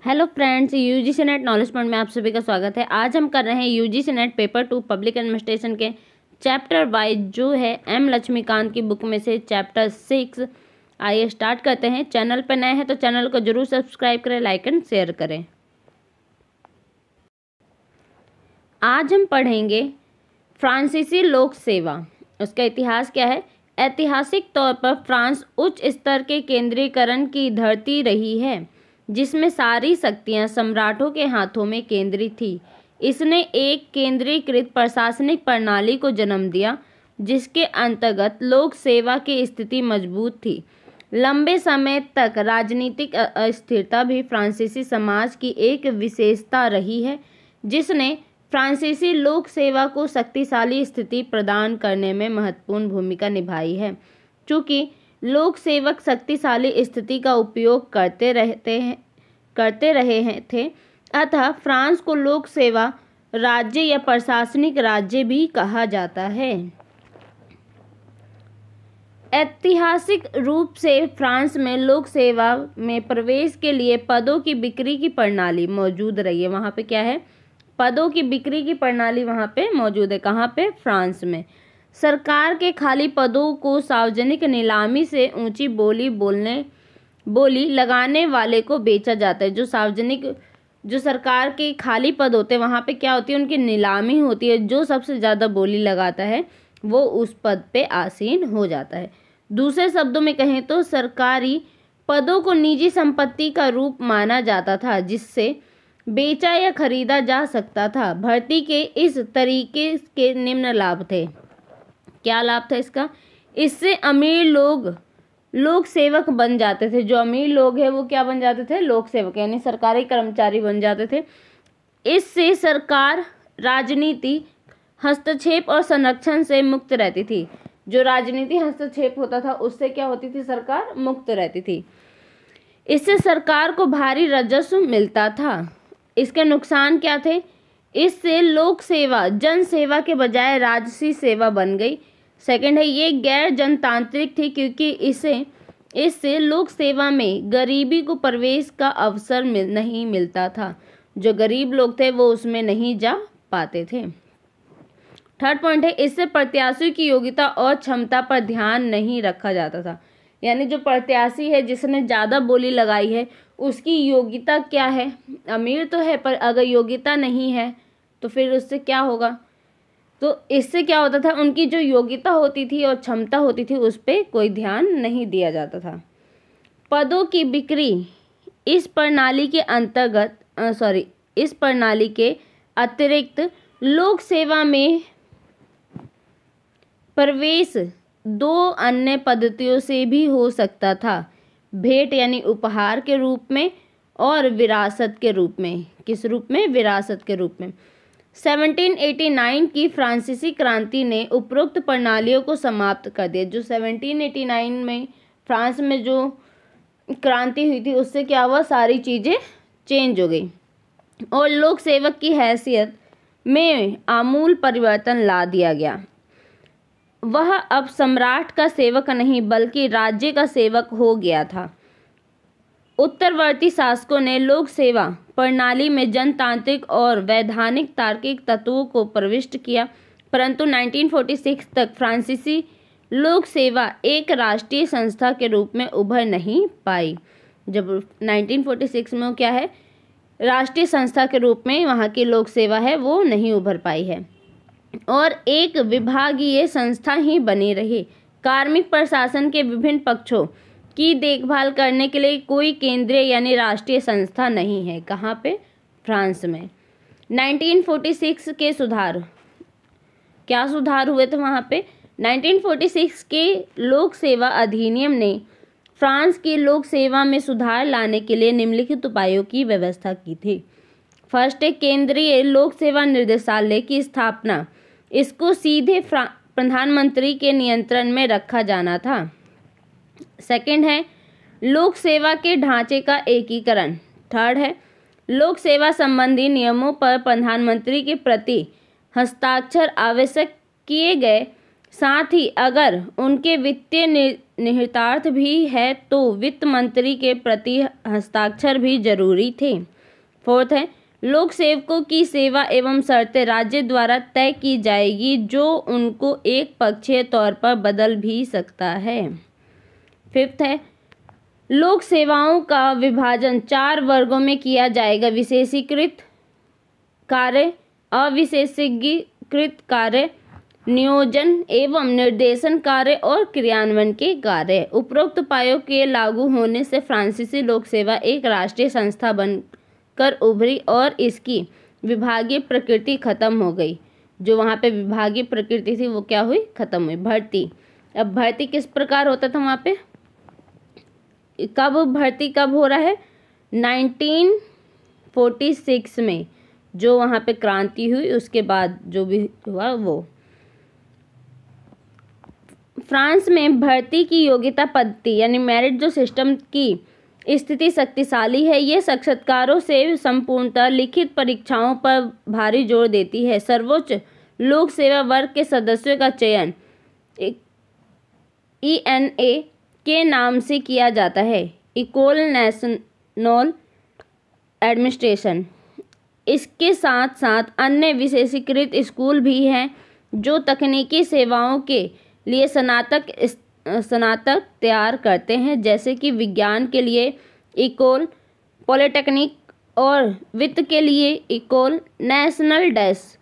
Hello friends, UGC net knowledge point में आप सभी का स्वागत है। आज हम कर रहे हैं UGC net paper 2 public administration के चैप्टर वाइज जो है एम लक्ष्मीकांत की बुक में से चैप्टर 6। आइए स्टार्ट करते हैं। चैनल पर नए हैं तो चैनल को जरूर सब्सक्राइब करें, लाइक एंड शेयर करें। आज हम पढ़ेंगे फ्रांसीसी लोक सेवा। उसका इतिहास क्या है। ऐतिहासिक तौर पर फ्रांस उच्च स्तर के केंद्रीकरण की धरती रही है, जिसमें सारी शक्तियां सम्राटों के हाथों में केंद्रित थी। इसने एक केंद्रीकृत प्रशासनिक प्रणाली को जन्म दिया, जिसके अंतर्गत लोक सेवा की स्थिति मजबूत थी। लंबे समय तक राजनीतिक अस्थिरता भी फ्रांसीसी समाज की एक विशेषता रही है, जिसने फ्रांसीसी लोक सेवा को शक्तिशाली स्थिति प्रदान करने में महत्वपूर्ण भूमिका निभाई है। चूँकि लोक सेवक शक्तिशाली स्थिति का उपयोग करते रहे थे, अतः फ्रांस को लोक सेवा राज्य या प्रशासनिक राज्य भी कहा जाता है। ऐतिहासिक रूप से फ्रांस में लोक सेवा में प्रवेश के लिए पदों की बिक्री की प्रणाली मौजूद रही है। वहाँ पे क्या है, पदों की बिक्री की प्रणाली वहाँ पे मौजूद है। कहाँ पे, फ्रांस में। सरकार के खाली पदों को सार्वजनिक नीलामी से ऊंची बोली लगाने वाले को बेचा जाता है। जो सरकार के खाली पद होते हैं वहाँ पे क्या होती है, उनकी नीलामी होती है। जो सबसे ज़्यादा बोली लगाता है वो उस पद पे आसीन हो जाता है। दूसरे शब्दों में कहें तो सरकारी पदों को निजी संपत्ति का रूप माना जाता था, जिससे बेचा या खरीदा जा सकता था। भर्ती के इस तरीके के निम्न लाभ थे। क्या लाभ था इसका। इससे अमीर लोक सेवक बन जाते थे। जो अमीर लोग हैं वो क्या बन जाते थे, लोक सेवक, यानी सरकारी कर्मचारी बन जाते थे। इससे सरकार राजनीति हस्तक्षेप और संरक्षण से मुक्त रहती थी। जो राजनीति हस्तक्षेप होता था उससे क्या होती थी, सरकार मुक्त रहती थी। इससे सरकार को भारी राजस्व मिलता था। इसके नुकसान क्या थे। इससे लोक सेवा जन सेवा के बजाय राजसी सेवा बन गई। सेकंड है, ये गैर जनतांत्रिक थी, क्योंकि इससे लोक सेवा में गरीबी को प्रवेश का अवसर नहीं मिलता था। जो गरीब लोग थे वो उसमें नहीं जा पाते थे। थर्ड पॉइंट है, इससे प्रत्याशियों की योग्यता और क्षमता पर ध्यान नहीं रखा जाता था। यानी जो प्रत्याशी है जिसने ज़्यादा बोली लगाई है उसकी योग्यता क्या है, अमीर तो है पर अगर योग्यता नहीं है तो फिर उससे क्या होगा। तो इससे क्या होता था, उनकी जो योग्यता होती थी और क्षमता होती थी उस पर कोई ध्यान नहीं दिया जाता था। पदों की बिक्री इस प्रणाली के अतिरिक्त लोक सेवा में प्रवेश दो अन्य पद्धतियों से भी हो सकता था। भेंट यानी उपहार के रूप में और विरासत के रूप में। किस रूप में, विरासत के रूप में। 1789 की फ्रांसीसी क्रांति ने उपरोक्त प्रणालियों को समाप्त कर दिया। जो 1789 में फ्रांस में जो क्रांति हुई थी उससे क्या हुआ, सारी चीज़ें चेंज हो गई और लोक सेवक की हैसियत में आमूल परिवर्तन ला दिया गया। वह अब सम्राट का सेवक नहीं बल्कि राज्य का सेवक हो गया था। उत्तरवर्ती शासकों ने लोक सेवा प्रणाली में जनतांत्रिक और वैधानिक तार्किक तत्वों को प्रविष्ट किया, परंतु 1946 तक फ्रांसीसी लोक सेवा एक राष्ट्रीय संस्था के रूप में उभर नहीं पाई। जब 1946 में क्या है, राष्ट्रीय संस्था के रूप में वहाँ की लोक सेवा है वो नहीं उभर पाई है और एक विभागीय संस्था ही बनी रही। कार्मिक प्रशासन के विभिन्न पक्षों की देखभाल करने के लिए कोई केंद्रीय यानी राष्ट्रीय संस्था नहीं है। कहाँ पे, फ्रांस में। 1946 के सुधार, क्या सुधार हुए थे वहाँ पे। 1946 के लोक सेवा अधिनियम ने फ्रांस की लोक सेवा में सुधार लाने के लिए निम्नलिखित उपायों की व्यवस्था की थी। फर्स्ट है, केंद्रीय लोक सेवा निर्देशालय की स्थापना। इसको सीधे प्रधानमंत्री के नियंत्रण में रखा जाना था। सेकंड है, लोक सेवा के ढांचे का एकीकरण। थर्ड है, लोक सेवा संबंधी नियमों पर प्रधानमंत्री के प्रति हस्ताक्षर आवश्यक किए गए। साथ ही अगर उनके वित्तीय निहितार्थ भी है तो वित्त मंत्री के प्रति हस्ताक्षर भी जरूरी थे। फोर्थ है, लोक सेवकों की सेवा एवं शर्तें राज्य द्वारा तय की जाएगी, जो उनको एक पक्षीय तौर पर बदल भी सकता है। फिफ्थ है, लोक सेवाओं का विभाजन 4 वर्गों में किया जाएगा, विशेषीकृत कार्य, अविशेषीकृत कार्य, नियोजन एवं निर्देशन कार्य और क्रियान्वयन के कार्य। उपरोक्त उपायों के लागू होने से फ्रांसीसी लोक सेवा एक राष्ट्रीय संस्था बनकर उभरी और इसकी विभागीय प्रकृति खत्म हो गई। जो वहाँ पे विभागीय प्रकृति थी वो क्या हुई, खत्म हुई। भर्ती, अब भर्ती किस प्रकार होता था वहाँ पे, कब भर्ती कब हो रहा है, 1946 में जो वहाँ पे क्रांति हुई उसके बाद जो भी हुआ वो। फ्रांस में भर्ती की योग्यता पद्धति यानी मेरिट जो सिस्टम की स्थिति शक्तिशाली है। ये साक्षात्कारों से संपूर्णतः लिखित परीक्षाओं पर भारी जोर देती है। सर्वोच्च लोक सेवा वर्ग के सदस्यों का चयन ENA के नाम से किया जाता है, इकोल नेशनल एडमिनिस्ट्रेशन। इसके साथ साथ अन्य विशेषीकृत स्कूल भी हैं जो तकनीकी सेवाओं के लिए स्नातक तैयार करते हैं, जैसे कि विज्ञान के लिए इकोल पॉलिटेक्निक और वित्त के लिए इकोल नेशनल डेस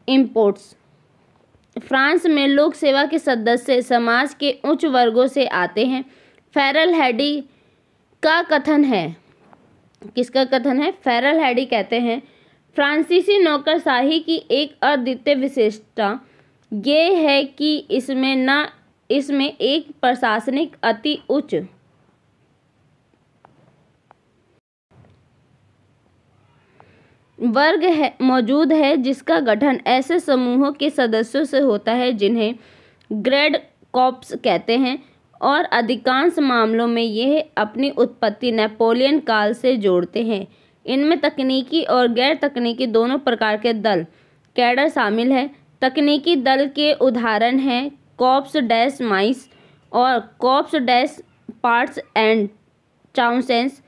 इम्पोर्ट्स। फ्रांस में लोक सेवा के सदस्य समाज के उच्च वर्गों से आते हैं। फेरल हैडी का कथन है, किसका कथन है, फेरल हैडी कहते हैं, फ्रांसीसी नौकरशाही की एक अद्वितीय विशेषता ये है कि इसमें एक प्रशासनिक अति उच्च वर्ग मौजूद है, जिसका गठन ऐसे समूहों के सदस्यों से होता है जिन्हें ग्रेड कॉर्प्स कहते हैं, और अधिकांश मामलों में यह अपनी उत्पत्ति नेपोलियन काल से जोड़ते हैं। इनमें तकनीकी और गैर तकनीकी दोनों प्रकार के दल कैडर शामिल है। तकनीकी दल के उदाहरण हैं कॉर्प्स डैश माइस और कॉर्प्स डैश पार्ट्स एंड चाउसेंस,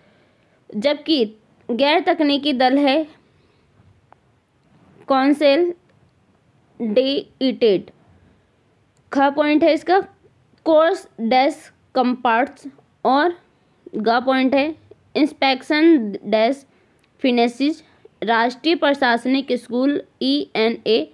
जबकि गैर तकनीकी दल है कौंसेल डे इटेट। ख पॉइंट है इसका कोर्स डैश कंपार्ट्स और ग पॉइंट है इंस्पेक्शन डैश फिनेसिस। राष्ट्रीय प्रशासनिक स्कूल ENA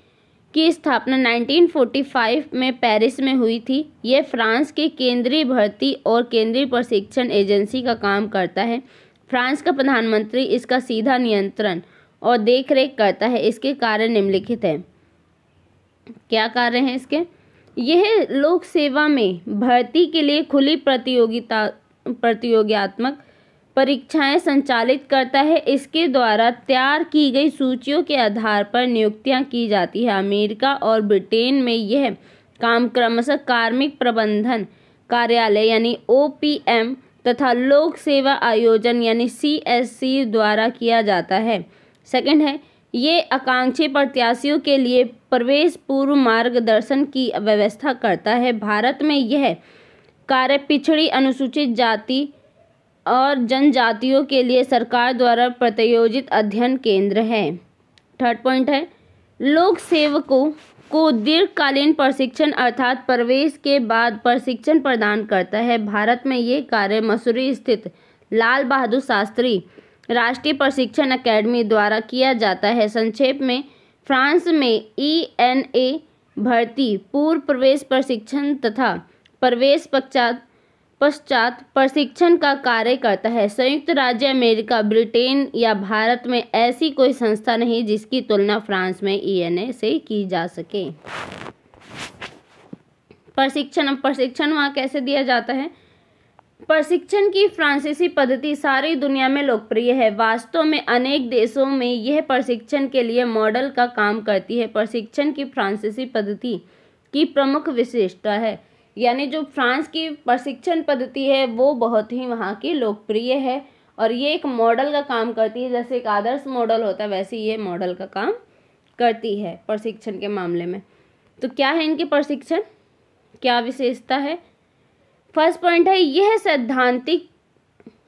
की स्थापना 1945 में पेरिस में हुई थी। ये फ्रांस के केंद्रीय भर्ती और केंद्रीय प्रशिक्षण एजेंसी का काम करता है। फ्रांस का प्रधानमंत्री इसका सीधा नियंत्रण और देखरेख करता है। इसके कार्य निम्नलिखित हैं। क्या कार्य हैं इसके, यह लोक सेवा में भर्ती के लिए खुली प्रतियोगितात्मक परीक्षाएं संचालित करता है। इसके द्वारा तैयार की गई सूचियों के आधार पर नियुक्तियां की जाती है। अमेरिका और ब्रिटेन में यह काम क्रमशः कार्मिक प्रबंधन कार्यालय यानी OPM तथा लोक सेवा आयोजन यानी CSC द्वारा किया जाता है। सेकंड है, ये आकांक्षी प्रत्याशियों के लिए प्रवेश पूर्व मार्गदर्शन की व्यवस्था करता है। भारत में यह कार्य पिछड़ी अनुसूचित जाति और जनजातियों के लिए सरकार द्वारा प्रायोजित अध्ययन केंद्र है। थर्ड पॉइंट है, लोक सेवकों को दीर्घकालीन प्रशिक्षण अर्थात प्रवेश के बाद प्रशिक्षण प्रदान करता है। भारत में ये कार्य मसूरी स्थित लाल बहादुर शास्त्री राष्ट्रीय प्रशिक्षण अकेडमी द्वारा किया जाता है। संक्षेप में, फ्रांस में ENA भर्ती, पूर्व प्रवेश प्रशिक्षण तथा प्रवेश पश्चात प्रशिक्षण का कार्य करता है। संयुक्त राज्य अमेरिका, ब्रिटेन या भारत में ऐसी कोई संस्था नहीं जिसकी तुलना फ्रांस में ENA से की जा सके। प्रशिक्षण वहाँ कैसे दिया जाता है। प्रशिक्षण की फ्रांसीसी पद्धति सारी दुनिया में लोकप्रिय है। वास्तव में अनेक देशों में यह प्रशिक्षण के लिए मॉडल का काम करती है। प्रशिक्षण की फ्रांसीसी पद्धति की प्रमुख विशेषता है, यानी जो फ्रांस की प्रशिक्षण पद्धति है वो बहुत ही वहाँ की लोकप्रिय है और ये एक मॉडल का काम करती है। जैसे एक आदर्श मॉडल होता है वैसे ये मॉडल का काम करती है प्रशिक्षण के मामले में। तो क्या है इनके प्रशिक्षण, क्या विशेषता है। फर्स्ट पॉइंट है, यह सैद्धांतिक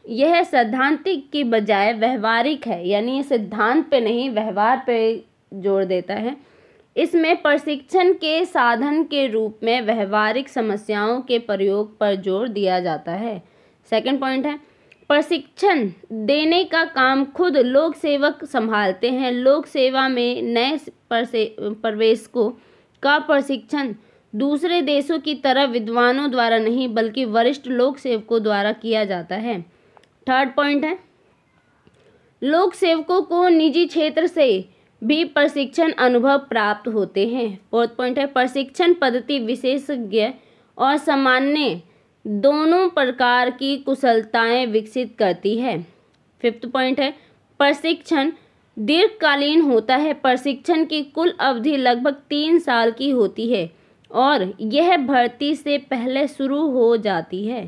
यह सैद्धांतिक की बजाय व्यवहारिक है, यानी ये सिद्धांत पे नहीं व्यवहार पे जोर देता है। इसमें प्रशिक्षण के साधन के रूप में व्यवहारिक समस्याओं के प्रयोग पर जोर दिया जाता है। सेकंड पॉइंट है, प्रशिक्षण देने का काम खुद लोक सेवक संभालते हैं। लोक सेवा में नए प्रवेशकों का प्रशिक्षण दूसरे देशों की तरह विद्वानों द्वारा नहीं बल्कि वरिष्ठ लोक सेवकों द्वारा किया जाता है। थर्ड पॉइंट है, लोक सेवकों को निजी क्षेत्र से भी प्रशिक्षण अनुभव प्राप्त होते हैं। फोर्थ पॉइंट है, प्रशिक्षण पद्धति विशेषज्ञ और सामान्य दोनों प्रकार की कुशलताएं विकसित करती है। फिफ्थ पॉइंट है, प्रशिक्षण दीर्घकालीन होता है। प्रशिक्षण की कुल अवधि लगभग 3 साल की होती है और यह भर्ती से पहले शुरू हो जाती है।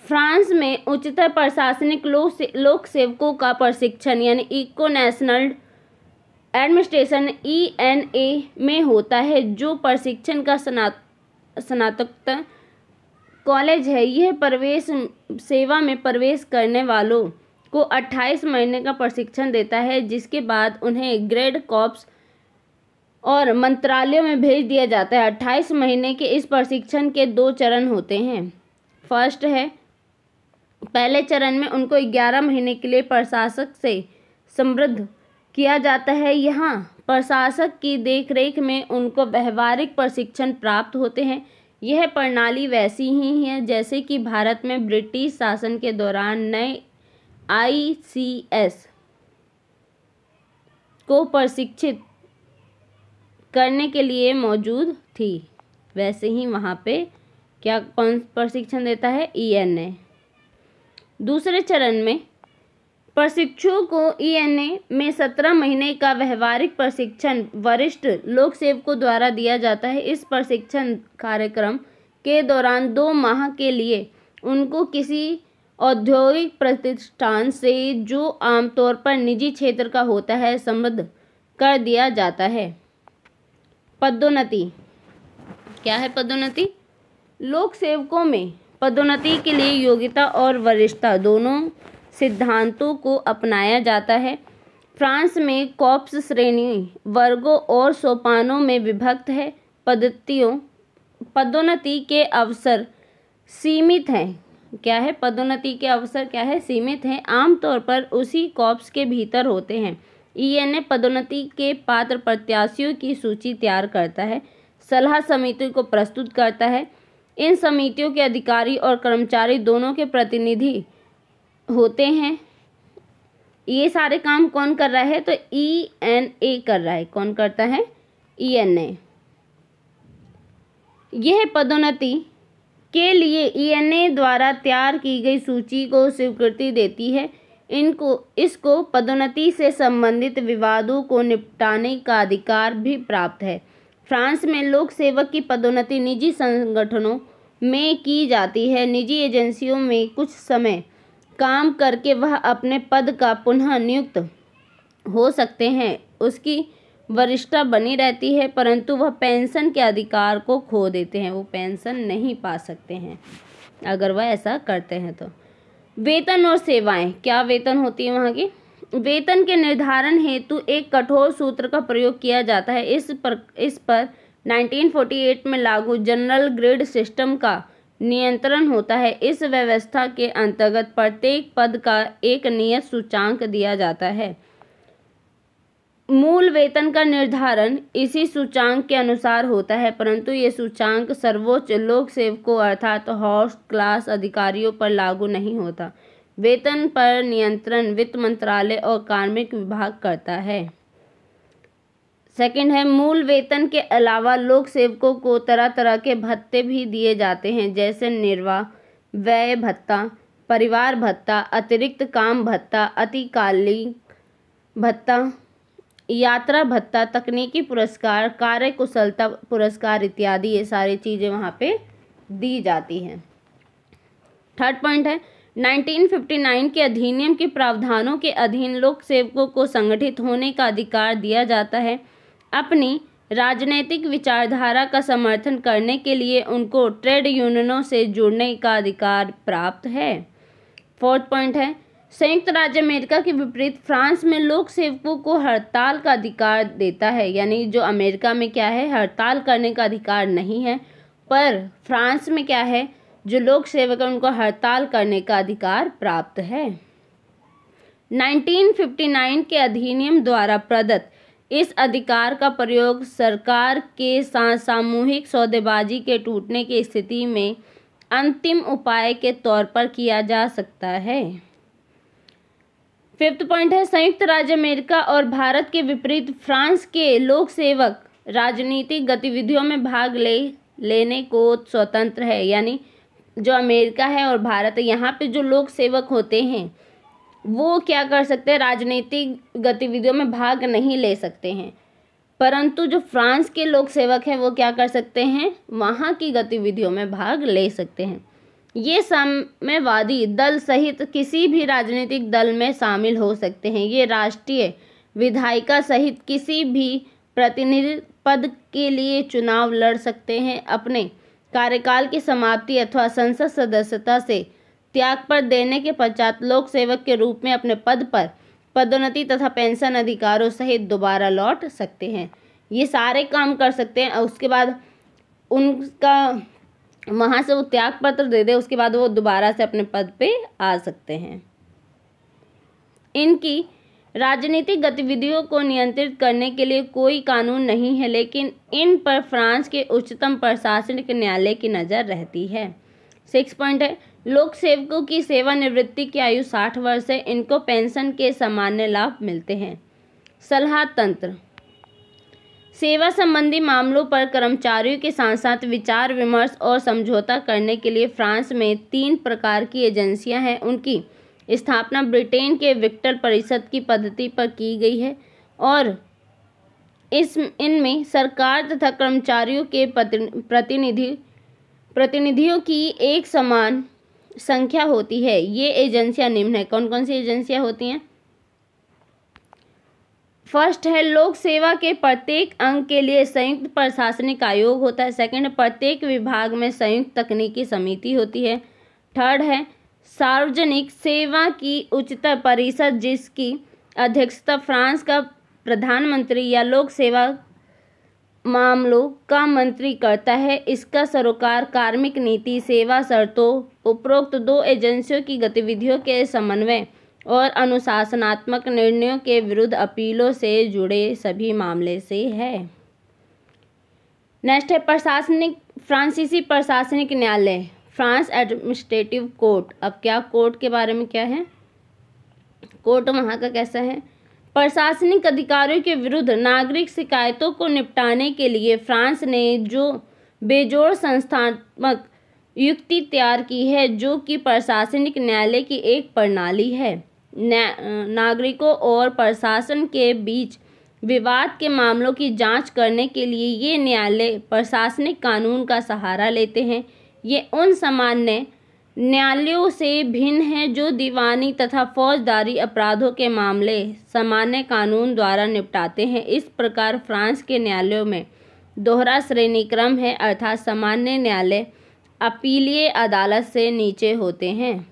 फ्रांस में उच्चतर प्रशासनिक लोक सेवकों का प्रशिक्षण यानी इको नेशनल एडमिनिस्ट्रेशन ENA में होता है, जो प्रशिक्षण का स्नातकोत्तर कॉलेज है। यह सेवा में प्रवेश करने वालों को 28 महीने का प्रशिक्षण देता है, जिसके बाद उन्हें ग्रेड कॉर्प्स और मंत्रालयों में भेज दिया जाता है। 28 महीने के इस प्रशिक्षण के 2 चरण होते हैं। फर्स्ट है, पहले चरण में उनको 11 महीने के लिए प्रशासक से संबद्ध किया जाता है। यहाँ प्रशासक की देखरेख में उनको व्यवहारिक प्रशिक्षण प्राप्त होते हैं। यह प्रणाली वैसी ही है जैसे कि भारत में ब्रिटिश शासन के दौरान नए ICS को प्रशिक्षित करने के लिए मौजूद थी, वैसे ही वहाँ पे कौन प्रशिक्षण देता है, ENA। दूसरे चरण में प्रशिक्षुओं को ENA में 17 महीने का व्यवहारिक प्रशिक्षण वरिष्ठ लोक सेवकों द्वारा दिया जाता है। इस प्रशिक्षण कार्यक्रम के दौरान 2 माह के लिए उनको किसी औद्योगिक प्रतिष्ठान से, जो आमतौर पर निजी क्षेत्र का होता है, संबद्ध कर दिया जाता है। पदोन्नति क्या है? पदोन्नति लोक सेवकों में पदोन्नति के लिए योग्यता और वरिष्ठता दोनों सिद्धांतों को अपनाया जाता है। फ्रांस में कॉर्प्स श्रेणी वर्गों और सोपानों में विभक्त है। पदोन्नति के अवसर सीमित हैं। क्या है? पदोन्नति के अवसर क्या है? सीमित हैं। आमतौर पर उसी कॉर्प्स के भीतर होते हैं। ENA पदोन्नति के पात्र प्रत्याशियों की सूची तैयार करता है, सलाह समिति को प्रस्तुत करता है। इन समितियों के अधिकारी और कर्मचारी दोनों के प्रतिनिधि होते हैं। ये सारे काम कौन कर रहा है? तो ENA कर रहा है। कौन करता है? ENA। यह पदोन्नति के लिए ENA द्वारा तैयार की गई सूची को स्वीकृति देती है। इसको पदोन्नति से संबंधित विवादों को निपटाने का अधिकार भी प्राप्त है। फ्रांस में लोक सेवक की पदोन्नति निजी संगठनों में की जाती है। निजी एजेंसियों में कुछ समय काम करके वह अपने पद का पुनः नियुक्त हो सकते हैं। उसकी वरिष्ठता बनी रहती है, परंतु वह पेंशन के अधिकार को खो देते हैं। वो पेंशन नहीं पा सकते हैं अगर वह ऐसा करते हैं तो। वेतन और सेवाएं, क्या वेतन होती है वहाँ की? वेतन के निर्धारण हेतु एक कठोर सूत्र का प्रयोग किया जाता है। इस पर 1948 में लागू जनरल ग्रेड सिस्टम का नियंत्रण होता है। इस व्यवस्था के अंतर्गत प्रत्येक पद का एक नियत सूचांक दिया जाता है। मूल वेतन का निर्धारण इसी सूचांक के अनुसार होता है, परंतु ये सूचांक सर्वोच्च लोक सेवकों अर्थात हॉर्स क्लास अधिकारियों पर लागू नहीं होता। वेतन पर नियंत्रण वित्त मंत्रालय और कार्मिक विभाग करता है। सेकंड है, मूल वेतन के अलावा लोक सेवकों को तरह तरह के भत्ते भी दिए जाते हैं, जैसे निर्वाह, व्यय भत्ता, परिवार भत्ता, अतिरिक्त काम भत्ता, अतिकालिक भत्ता, यात्रा भत्ता, तकनीकी पुरस्कार, कार्य कुशलता पुरस्कार इत्यादि। ये सारी चीज़ें वहाँ पे दी जाती हैं। थर्ड पॉइंट है, 1959 के अधिनियम के प्रावधानों के अधीन लोक सेवकों को संगठित होने का अधिकार दिया जाता है। अपनी राजनैतिक विचारधारा का समर्थन करने के लिए उनको ट्रेड यूनियनों से जुड़ने का अधिकार प्राप्त है। फोर्थ पॉइंट है, संयुक्त राज्य अमेरिका के विपरीत फ्रांस में लोक सेवकों को हड़ताल का अधिकार देता है। यानी जो अमेरिका में क्या है, हड़ताल करने का अधिकार नहीं है, पर फ्रांस में क्या है, जो लोक सेवक है उनको हड़ताल करने का अधिकार प्राप्त है। 1959 के अधिनियम द्वारा प्रदत्त इस अधिकार का प्रयोग सरकार के साथ सामूहिक सौदेबाजी के टूटने की स्थिति में अंतिम उपाय के तौर पर किया जा सकता है। फिफ्थ पॉइंट है, संयुक्त राज्य अमेरिका और भारत के विपरीत फ्रांस के लोक सेवक राजनीतिक गतिविधियों में भाग लेने को स्वतंत्र है। यानी जो अमेरिका है और भारत है, यहाँ पे जो लोक सेवक होते हैं वो क्या कर सकते हैं, राजनीतिक गतिविधियों में भाग नहीं ले सकते हैं, परंतु जो फ्रांस के लोक सेवक हैं वो क्या कर सकते हैं, वहाँ की गतिविधियों में भाग ले सकते हैं। ये साम्यवादी दल सहित किसी भी राजनीतिक दल में शामिल हो सकते हैं। ये राष्ट्रीय विधायिका सहित किसी भी प्रतिनिधि पद के लिए चुनाव लड़ सकते हैं। अपने कार्यकाल की समाप्ति अथवा संसद सदस्यता से त्याग पर देने के पश्चात लोक सेवक के रूप में अपने पद पर पदोन्नति तथा पेंशन अधिकारों सहित दोबारा लौट सकते हैं। ये सारे काम कर सकते हैं और उसके बाद उनका वहाँ से वो त्याग पत्र दे दे, उसके बाद वो दोबारा से अपने पद पे आ सकते हैं। इनकी राजनीतिक गतिविधियों को नियंत्रित करने के लिए कोई कानून नहीं है, लेकिन इन पर फ्रांस के उच्चतम प्रशासनिक न्यायालय की नज़र रहती है। 6 पॉइंट है, लोक सेवकों की सेवानिवृत्ति की आयु 60 वर्ष है। इनको पेंशन के सामान्य लाभ मिलते हैं। सलाह तंत्र, सेवा संबंधी मामलों पर कर्मचारियों के साथ साथ विचार विमर्श और समझौता करने के लिए फ्रांस में 3 प्रकार की एजेंसियां हैं। उनकी स्थापना ब्रिटेन के विक्टर परिषद की पद्धति पर की गई है और इनमें सरकार तथा कर्मचारियों के प्रतिनिधियों की एक समान संख्या होती है। ये एजेंसियां निम्न है। कौन कौन सी एजेंसियां होती हैं? फर्स्ट है, लोक सेवा के प्रत्येक अंग के लिए संयुक्त प्रशासनिक आयोग होता है। सेकंड, प्रत्येक विभाग में संयुक्त तकनीकी समिति होती है। थर्ड है, सार्वजनिक सेवा की उच्चतर परिषद जिसकी अध्यक्षता फ्रांस का प्रधानमंत्री या लोक सेवा मामलों का मंत्री करता है। इसका सरोकार कार्मिक नीति, सेवा शर्तों, उपरोक्त 2 एजेंसियों की गतिविधियों के समन्वय और अनुशासनात्मक निर्णयों के विरुद्ध अपीलों से जुड़े सभी मामले से है। नेक्स्ट है फ्रांसीसी प्रशासनिक न्यायालय, फ्रांस एडमिनिस्ट्रेटिव कोर्ट। अब क्या कोर्ट के बारे में क्या है, कोर्ट वहाँ का कैसा है? प्रशासनिक अधिकारियों के विरुद्ध नागरिक शिकायतों को निपटाने के लिए फ्रांस ने जो बेजोड़ संस्थात्मक युक्ति तैयार की है, जो कि प्रशासनिक न्यायालय की एक प्रणाली है। नागरिकों और प्रशासन के बीच विवाद के मामलों की जांच करने के लिए ये न्यायालय प्रशासनिक कानून का सहारा लेते हैं। ये उन सामान्य न्यायालयों से भिन्न है जो दीवानी तथा फौजदारी अपराधों के मामले सामान्य कानून द्वारा निपटाते हैं। इस प्रकार फ्रांस के न्यायालयों में दोहरा श्रेणी क्रम है, अर्थात सामान्य न्यायालय अपीलीय अदालत से नीचे होते हैं,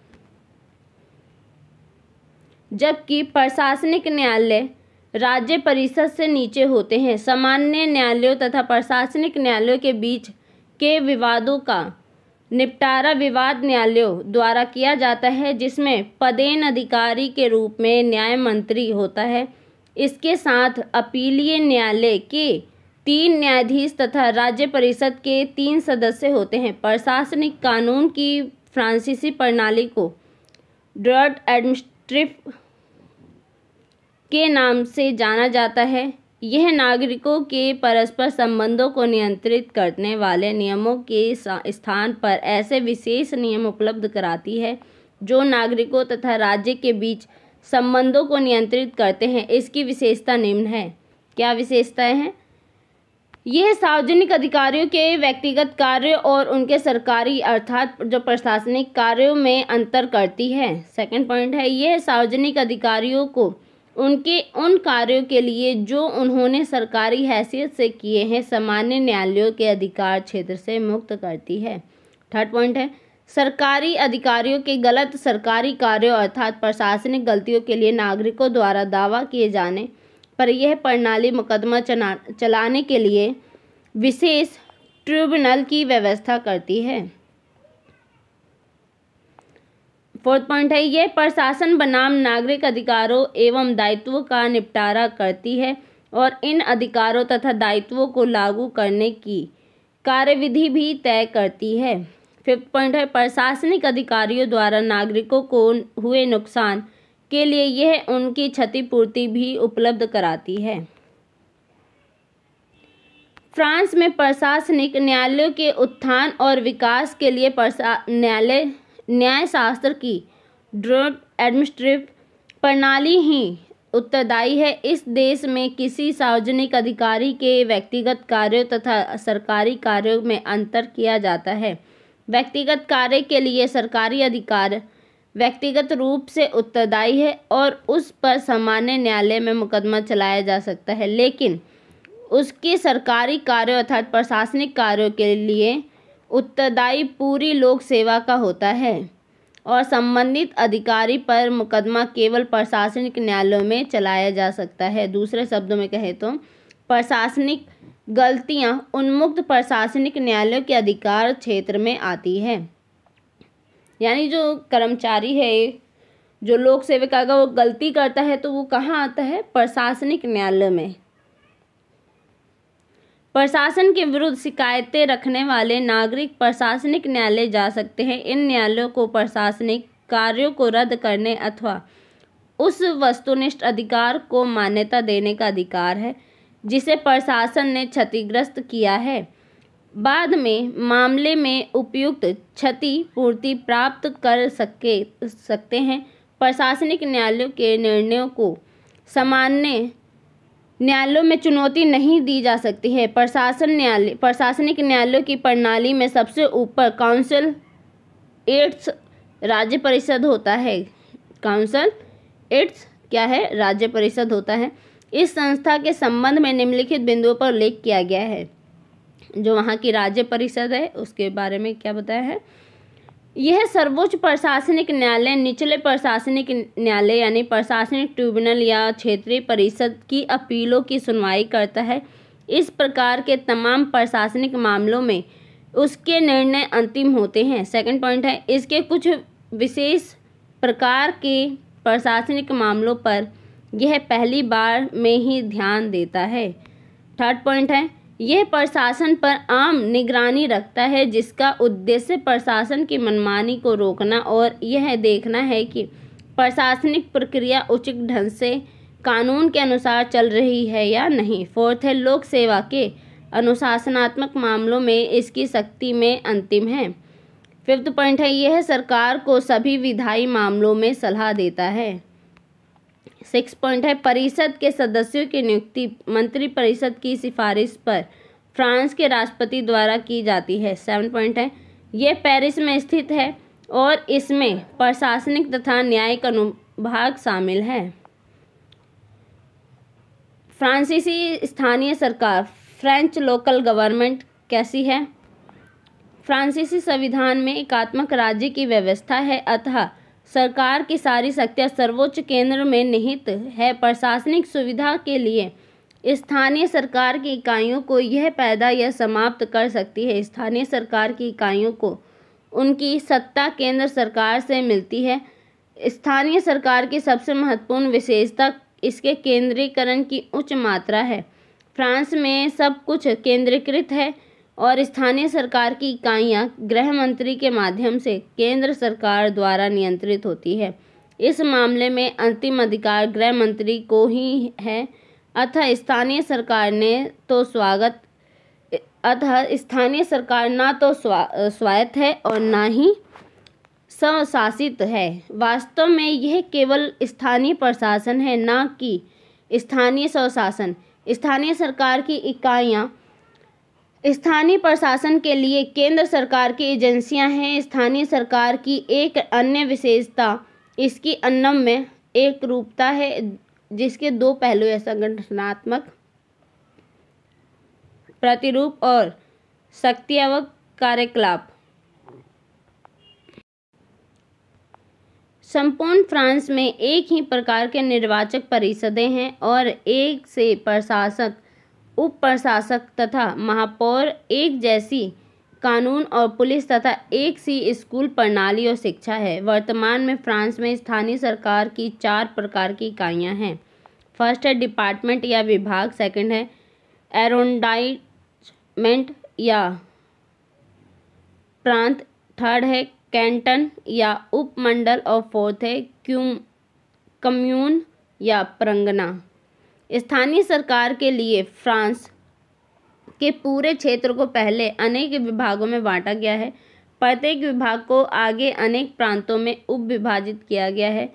जबकि प्रशासनिक न्यायालय राज्य परिषद से नीचे होते हैं। सामान्य न्यायालयों तथा प्रशासनिक न्यायालयों के बीच के विवादों का निपटारा विवाद न्यायालयों द्वारा किया जाता है, जिसमें पदेन अधिकारी के रूप में न्याय मंत्री होता है। इसके साथ अपीलीय न्यायालय के 3 न्यायाधीश तथा राज्य परिषद के 3 सदस्य होते हैं। प्रशासनिक कानून की फ्रांसीसी प्रणाली को ड्रॉट एडमिनिस्ट्रेटिव के नाम से जाना जाता है। यह नागरिकों के परस्पर संबंधों को नियंत्रित करने वाले नियमों के स्थान पर ऐसे विशेष नियम उपलब्ध कराती है जो नागरिकों तथा राज्य के बीच संबंधों को नियंत्रित करते हैं। इसकी विशेषता निम्न है। क्या विशेषताएं हैं? यह सार्वजनिक अधिकारियों के व्यक्तिगत कार्यों और उनके सरकारी अर्थात जो प्रशासनिक कार्यों में अंतर करती है। सेकंड पॉइंट है, यह सार्वजनिक अधिकारियों को उनके उन कार्यों के लिए जो उन्होंने सरकारी हैसियत से किए हैं सामान्य न्यायालयों के अधिकार क्षेत्र से मुक्त करती है। थर्ड पॉइंट है, सरकारी अधिकारियों के गलत सरकारी कार्यों अर्थात प्रशासनिक गलतियों के लिए नागरिकों द्वारा दावा किए जाने पर यह प्रणाली मुकदमा चलाने के लिए विशेष ट्रिब्यूनल की व्यवस्था करती है। 4th पॉइंट है, यह प्रशासन बनाम नागरिक अधिकारों एवं दायित्वों का निपटारा करती है और इन अधिकारों तथा दायित्वों को लागू करने की कार्यविधि भी तय करती है। 5th पॉइंट है, प्रशासनिक अधिकारियों द्वारा नागरिकों को हुए नुकसान के लिए यह उनकी क्षतिपूर्ति भी उपलब्ध कराती है। फ्रांस में प्रशासनिक न्यायालयों के उत्थान और विकास के लिए न्यायशास्त्र की ड्राफ्ट एडमिनिस्ट्रेटिव प्रणाली ही उत्तरदायी है। इस देश में किसी सार्वजनिक अधिकारी के व्यक्तिगत कार्यों तथा सरकारी कार्यों में अंतर किया जाता है। व्यक्तिगत कार्य के लिए सरकारी अधिकार व्यक्तिगत रूप से उत्तरदायी है और उस पर सामान्य न्यायालय में मुकदमा चलाया जा सकता है, लेकिन उसके सरकारी कार्यों अर्थात प्रशासनिक कार्यों के लिए उत्तरदायी पूरी लोक सेवा का होता है और संबंधित अधिकारी पर मुकदमा केवल प्रशासनिक न्यायालयों में चलाया जा सकता है। दूसरे शब्दों में कहें तो प्रशासनिक गलतियां उन्मुक्त प्रशासनिक न्यायालयों के अधिकार क्षेत्र में आती है। यानी जो कर्मचारी है, जो लोक सेवक अगर वो गलती करता है तो वो कहाँ आता है? प्रशासनिक न्यायालय में। प्रशासन के विरुद्ध शिकायतें रखने वाले नागरिक प्रशासनिक न्यायालय जा सकते हैं। इन न्यायालयों को प्रशासनिक कार्यों को रद्द करने अथवा उस वस्तुनिष्ठ अधिकार को मान्यता देने का अधिकार है जिसे प्रशासन ने क्षतिग्रस्त किया है। बाद में मामले में उपयुक्त क्षतिपूर्ति प्राप्त कर सकते हैं। प्रशासनिक न्यायालयों के निर्णयों को सामान्य न्यायालयों में चुनौती नहीं दी जा सकती है। प्रशासनिक न्यायालयों की प्रणाली में सबसे ऊपर काउंसिल एट्स राज्य परिषद होता है। काउंसिल एट्स क्या है? राज्य परिषद होता है। इस संस्था के संबंध में निम्नलिखित बिंदुओं पर उल्लेख किया गया है। जो वहाँ की राज्य परिषद है उसके बारे में क्या बताया है? यह सर्वोच्च प्रशासनिक न्यायालय, निचले प्रशासनिक न्यायालय यानी प्रशासनिक ट्रिब्यूनल या क्षेत्रीय परिषद की अपीलों की सुनवाई करता है। इस प्रकार के तमाम प्रशासनिक मामलों में उसके निर्णय अंतिम होते हैं। 2nd पॉइंट है, इसके कुछ विशेष प्रकार के प्रशासनिक मामलों पर यह पहली बार में ही ध्यान देता है। 3rd पॉइंट है, यह प्रशासन पर आम निगरानी रखता है जिसका उद्देश्य प्रशासन की मनमानी को रोकना और यह देखना है कि प्रशासनिक प्रक्रिया उचित ढंग से कानून के अनुसार चल रही है या नहीं। 4th है, लोक सेवा के अनुशासनात्मक मामलों में इसकी शक्ति में अंतिम है। 5th पॉइंट है, यह सरकार को सभी विधायी मामलों में सलाह देता है। 6 पॉइंट है, परिषद के सदस्यों की नियुक्ति मंत्रिपरिषद की सिफारिश पर फ्रांस के राष्ट्रपति द्वारा की जाती है। 7 पॉइंट है, यह पेरिस में स्थित है और इसमें प्रशासनिक तथा न्यायिक अनुभाग शामिल है। फ्रांसीसी स्थानीय सरकार फ्रेंच लोकल गवर्नमेंट कैसी है? फ्रांसीसी संविधान में एकात्मक राज्य की व्यवस्था है, अतः सरकार की सारी शक्तियाँ सर्वोच्च केंद्र में निहित है। प्रशासनिक सुविधा के लिए स्थानीय सरकार की इकाइयों को यह पैदा या समाप्त कर सकती है। स्थानीय सरकार की इकाइयों को उनकी सत्ता केंद्र सरकार से मिलती है। स्थानीय सरकार की सबसे महत्वपूर्ण विशेषता इसके केंद्रीकरण की उच्च मात्रा है। फ्रांस में सब कुछ केंद्रीकृत है और स्थानीय सरकार की इकाइयां गृह मंत्री के माध्यम से केंद्र सरकार द्वारा नियंत्रित होती है। इस मामले में अंतिम अधिकार गृह मंत्री को ही है, अतः स्थानीय सरकार ना तो स्वायत्त है और ना ही स्वशासित है। वास्तव में यह केवल स्थानीय प्रशासन है, ना कि स्थानीय स्वशासन। स्थानीय सरकार की इकाइयां स्थानीय प्रशासन के लिए केंद्र सरकार की एजेंसियां हैं। स्थानीय सरकार की एक अन्य विशेषता इसकी अन्नम्य एकरूपता है, जिसके दो पहलू हैं: संगठनात्मक प्रतिरूप और शक्तियावक कार्यकलाप। संपूर्ण फ्रांस में एक ही प्रकार के निर्वाचक परिषदें हैं और एक से प्रशासक, उप प्रशासक तथा महापौर, एक जैसी कानून और पुलिस तथा एक सी स्कूल प्रणाली और शिक्षा है। वर्तमान में फ्रांस में स्थानीय सरकार की 4 प्रकार की इकाइयां हैं। फर्स्ट है डिपार्टमेंट या विभाग, सेकंड है एरोंडाइजमेंट या प्रांत, थर्ड है कैंटन या उपमंडल और फोर्थ है कम्यून या परगना। स्थानीय सरकार के लिए फ्रांस के पूरे क्षेत्र को पहले अनेक विभागों में बांटा गया है। प्रत्येक विभाग को आगे अनेक प्रांतों में उप विभाजित किया गया है।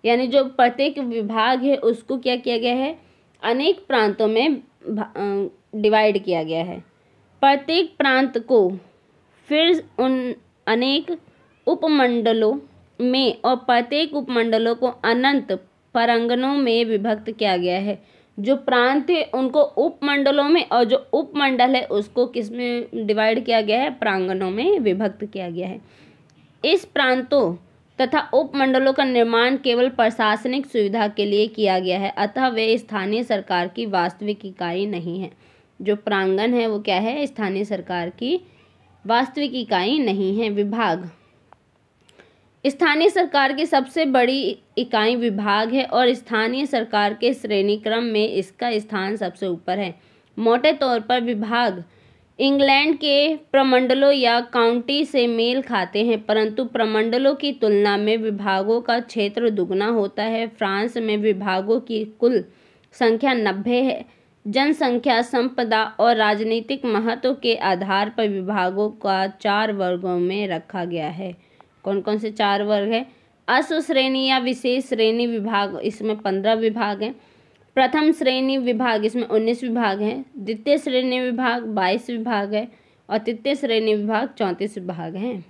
यानी जो प्रत्येक विभाग है उसको क्या किया गया है, अनेक प्रांतों में डिवाइड किया गया है। प्रत्येक प्रांत को फिर उन अनेक उपमंडलों में और प्रत्येक उपमंडलों को अनंत परगनों में विभक्त किया गया है। जो प्रांत है उनको उपमंडलों में और जो उपमंडल है उसको किस में डिवाइड किया गया है, प्रांगणों में विभक्त किया गया है। इस प्रांतों तथा उपमंडलों का निर्माण केवल प्रशासनिक सुविधा के लिए किया गया है, अतः वे स्थानीय सरकार की वास्तविक इकाई नहीं है। जो प्रांगण है वो क्या है, स्थानीय सरकार की वास्तविक इकाई नहीं है। विभाग, स्थानीय सरकार की सबसे बड़ी इकाई विभाग है और स्थानीय सरकार के श्रेणी क्रम में इसका स्थान सबसे ऊपर है। मोटे तौर पर विभाग इंग्लैंड के प्रमंडलों या काउंटी से मेल खाते हैं, परंतु प्रमंडलों की तुलना में विभागों का क्षेत्र दुगना होता है। फ्रांस में विभागों की कुल संख्या 90 है। जनसंख्या, संपदा और राजनीतिक महत्व के आधार पर विभागों का 4 वर्गों में रखा गया है। कौन कौन से 4 वर्ग है? अश्व श्रेणी या विशेष श्रेणी विभाग, इसमें 15 विभाग हैं। प्रथम श्रेणी विभाग, इसमें 19 विभाग हैं। द्वितीय श्रेणी विभाग 22 विभाग है और तृतीय श्रेणी विभाग 34 विभाग हैं।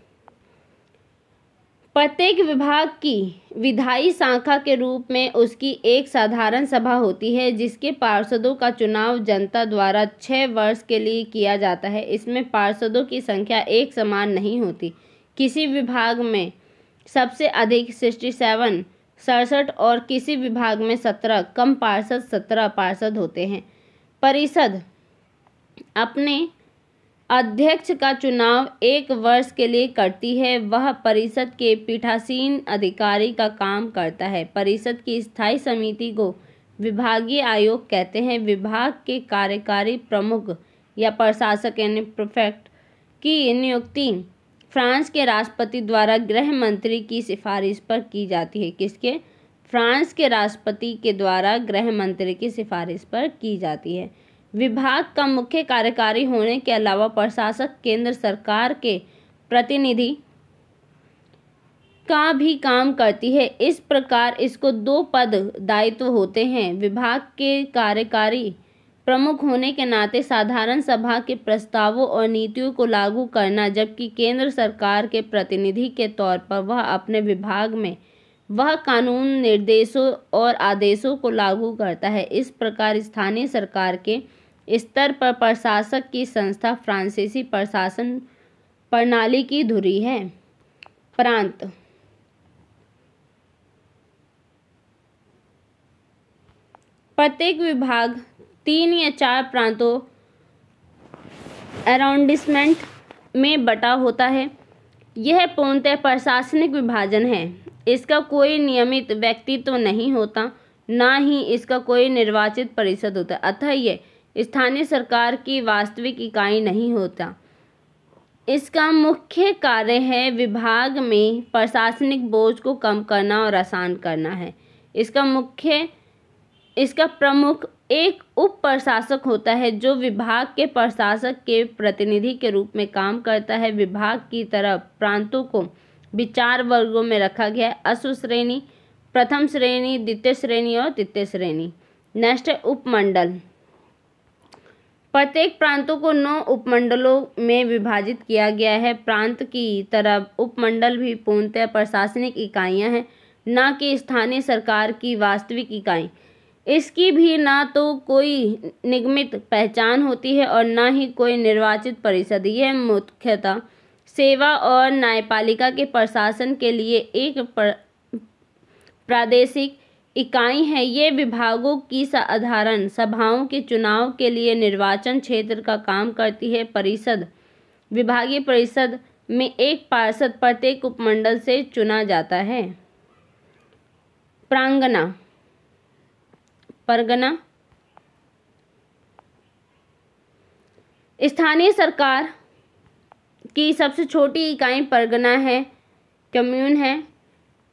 प्रत्येक विभाग की विधायी शाखा के रूप में उसकी एक साधारण सभा होती है जिसके पार्षदों का चुनाव जनता द्वारा 6 वर्ष के लिए किया जाता है। इसमें पार्षदों की संख्या एक समान नहीं होती। किसी विभाग में सबसे अधिक 67 और किसी विभाग में 17, कम पार्षद 17 पार्षद होते हैं। परिषद अपने अध्यक्ष का चुनाव 1 वर्ष के लिए करती है। वह परिषद के पीठासीन अधिकारी का काम करता है। परिषद की स्थायी समिति को विभागीय आयोग कहते हैं। विभाग के कार्यकारी प्रमुख या प्रशासक यानी प्रीफेक्ट की नियुक्ति फ्रांस के राष्ट्रपति द्वारा गृह मंत्री की सिफारिश पर की जाती है। किसके? फ्रांस के राष्ट्रपति के द्वारा गृह मंत्री की सिफारिश पर की जाती है। विभाग का मुख्य कार्यकारी होने के अलावा प्रशासक केंद्र सरकार के प्रतिनिधि का भी काम करती है। इस प्रकार इसको 2 पद दायित्व होते हैं। विभाग के कार्यकारी प्रमुख होने के नाते साधारण सभा के प्रस्तावों और नीतियों को लागू करना, जबकि केंद्र सरकार के प्रतिनिधि के तौर पर वह अपने विभाग में वह कानून, निर्देशों और आदेशों को लागू करता है। इस प्रकार स्थानीय सरकार के स्तर पर प्रशासक की संस्था फ्रांसीसी प्रशासन प्रणाली की धुरी है। प्रांत, प्रत्येक विभाग 3 या 4 प्रांतों अराउंडिसमेंट में बटा होता है। यह पूर्णतः प्रशासनिक विभाजन है। इसका कोई नियमित व्यक्तित्व नहीं होता, ना ही इसका कोई निर्वाचित परिषद होता, अतः यह स्थानीय सरकार की वास्तविक इकाई नहीं होता। इसका मुख्य कार्य है विभाग में प्रशासनिक बोझ को कम करना और आसान करना है। इसका प्रमुख एक उप प्रशासक होता है जो विभाग के प्रशासक के प्रतिनिधि के रूप में काम करता है। विभाग की तरह प्रांतों को भी 4 वर्गों में रखा गया है। अश्व श्रेणी, प्रथम श्रेणी, द्वितीय श्रेणी और तृतीय श्रेणी। नेक्स्ट है उपमंडल। प्रत्येक प्रांतों को 9 उपमंडलों में विभाजित किया गया है। प्रांत की तरह उपमंडल भी पूर्णतः प्रशासनिक इकाइयां हैं, न कि स्थानीय सरकार की वास्तविक इकाई। इसकी भी ना तो कोई निगमित पहचान होती है और न ही कोई निर्वाचित परिषद। यह मुख्यतः सेवा और न्यायपालिका के प्रशासन के लिए एक प्रादेशिक इकाई हैं। ये विभागों की साधारण सभाओं के चुनाव के लिए निर्वाचन क्षेत्र का काम करती है। परिषद, विभागीय परिषद में एक पार्षद प्रत्येक उपमंडल से चुना जाता है। प्रांगना, परगना, स्थानीय सरकार की सबसे छोटी इकाई परगना है, कम्यून है।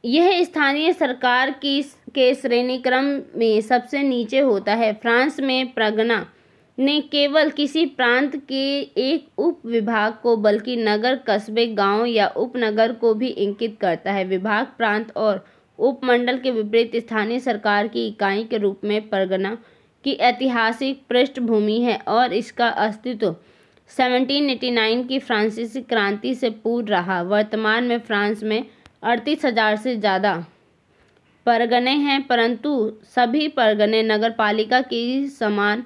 यह स्थानीय सरकार के श्रेणी क्रम में सबसे नीचे होता है। फ्रांस में परगना ने केवल किसी प्रांत के एक उप विभाग को बल्कि नगर, कस्बे, गांव या उपनगर को भी इंगित करता है। विभाग, प्रांत और उपमंडल के विपरीत स्थानीय सरकार की इकाई के रूप में परगना की ऐतिहासिक पृष्ठभूमि है और इसका अस्तित्व 1789 की फ्रांसीसी क्रांति से पूर्व रहा। वर्तमान में फ्रांस में 38,000 से ज़्यादा परगने हैं, परंतु सभी परगने नगरपालिका की समान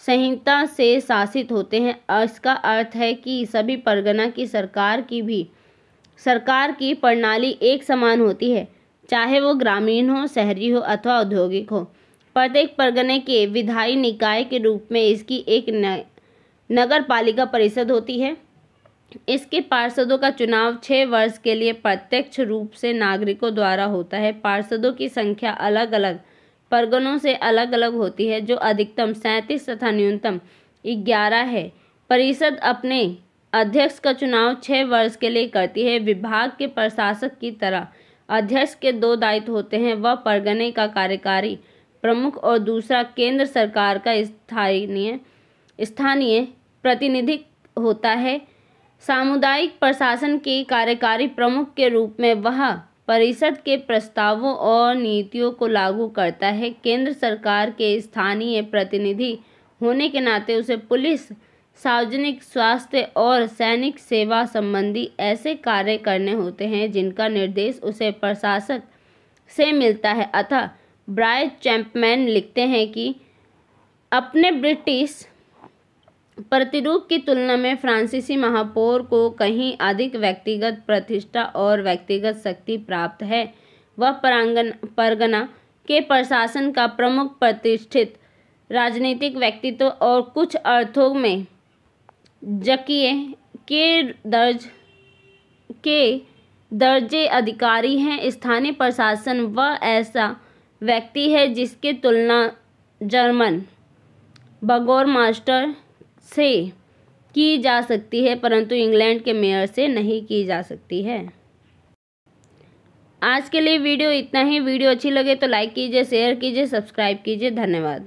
संहिता से शासित होते हैं। इसका अर्थ है कि सभी परगना की सरकार की प्रणाली एक समान होती है, चाहे वो ग्रामीण हो, शहरी हो अथवा औद्योगिक हो। प्रत्येक परगने के विधायी निकाय के रूप में इसकी एक नगर पालिका परिषद होती है। इसके पार्षदों का चुनाव 6 वर्ष के लिए प्रत्यक्ष रूप से नागरिकों द्वारा होता है। पार्षदों की संख्या अलग अलग परगनों से अलग अलग होती है, जो अधिकतम 37 तथा न्यूनतम 11 है। परिषद अपने अध्यक्ष का चुनाव 6 वर्ष के लिए करती है। विभाग के प्रशासक की तरह अध्यक्ष के 2 दायित्व होते हैं। वह परगने का कार्यकारी प्रमुख और दूसरा केंद्र सरकार का स्थानीय प्रतिनिधि होता है। सामुदायिक प्रशासन के कार्यकारी प्रमुख के रूप में वह परिषद के प्रस्तावों और नीतियों को लागू करता है। केंद्र सरकार के स्थानीय प्रतिनिधि होने के नाते उसे पुलिस, सार्वजनिक स्वास्थ्य और सैनिक सेवा संबंधी ऐसे कार्य करने होते हैं जिनका निर्देश उसे प्रशासक से मिलता है। अतः ब्राय चैपमैन लिखते हैं कि अपने ब्रिटिश प्रतिरूप की तुलना में फ्रांसीसी महापौर को कहीं अधिक व्यक्तिगत प्रतिष्ठा और व्यक्तिगत शक्ति प्राप्त है। वह परगना के प्रशासन का प्रमुख, प्रतिष्ठित राजनीतिक व्यक्तित्व और कुछ अर्थों में जकिए के दर्जे अधिकारी हैं। स्थानीय प्रशासन वह ऐसा व्यक्ति है जिसकी तुलना जर्मन बर्गोमास्टर से की जा सकती है, परंतु इंग्लैंड के मेयर से नहीं की जा सकती है। आज के लिए वीडियो इतना ही। वीडियो अच्छी लगे तो लाइक कीजिए, शेयर कीजिए, सब्सक्राइब कीजिए। धन्यवाद।